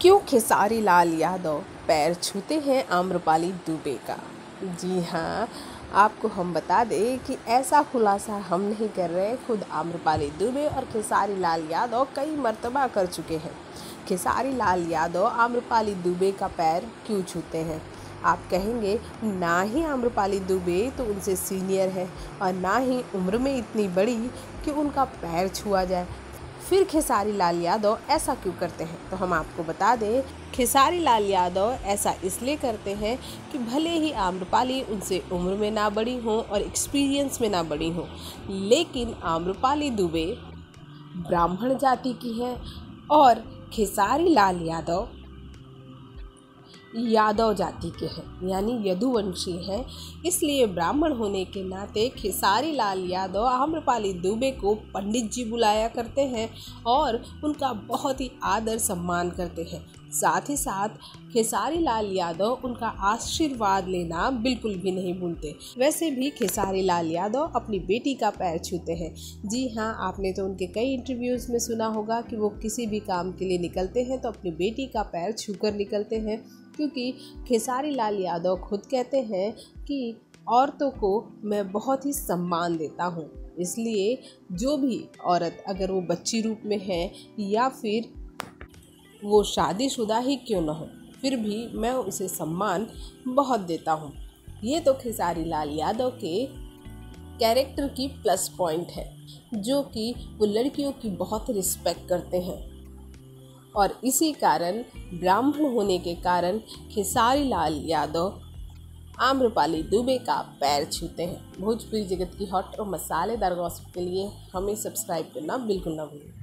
क्यों खेसारी लाल यादव पैर छूते हैं आम्रपाली दुबे का। जी हाँ, आपको हम बता दें कि ऐसा खुलासा हम नहीं कर रहे, खुद आम्रपाली दुबे और खेसारी लाल यादव कई मर्तबा कर चुके हैं। खेसारी लाल यादव आम्रपाली दुबे का पैर क्यों छूते हैं। आप कहेंगे ना ही आम्रपाली दुबे तो उनसे सीनियर है और ना ही उम्र में इतनी बड़ी कि उनका पैर छुआ जाए, फिर खेसारी लाल यादव ऐसा क्यों करते हैं। तो हम आपको बता दें, खेसारी लाल यादव ऐसा इसलिए करते हैं कि भले ही आम्रपाली उनसे उम्र में ना बड़ी हो और एक्सपीरियंस में ना बड़ी हो, लेकिन आम्रपाली दुबे ब्राह्मण जाति की है और खेसारी लाल यादव यादव जाति के हैं, यानी यदुवंशी हैं। इसलिए ब्राह्मण होने के नाते खेसारी लाल यादव आम्रपाली दुबे को पंडित जी बुलाया करते हैं और उनका बहुत ही आदर सम्मान करते हैं। साथ ही साथ खेसारी लाल यादव उनका आशीर्वाद लेना बिल्कुल भी नहीं भूलते। वैसे भी खेसारी लाल यादव अपनी बेटी का पैर छूते हैं। जी हाँ, आपने तो उनके कई इंटरव्यूज़ में सुना होगा कि वो किसी भी काम के लिए निकलते हैं तो अपनी बेटी का पैर छूकर निकलते हैं, क्योंकि खेसारी लाल यादव खुद कहते हैं कि औरतों को मैं बहुत ही सम्मान देता हूँ, इसलिए जो भी औरत अगर वो बच्ची रूप में है या फिर वो शादीशुदा ही क्यों न हो, फिर भी मैं उसे सम्मान बहुत देता हूँ। ये तो खेसारी लाल यादव के कैरेक्टर की प्लस पॉइंट है, जो कि वो लड़कियों की बहुत रिस्पेक्ट करते हैं और इसी कारण ब्राह्मण होने के कारण खेसारी लाल यादव आम्रपाली दुबे का पैर छूते हैं। भोजपुरी जगत की हॉट और मसालेदार गॉसिप के लिए हमें सब्सक्राइब करना बिल्कुल ना भूलें।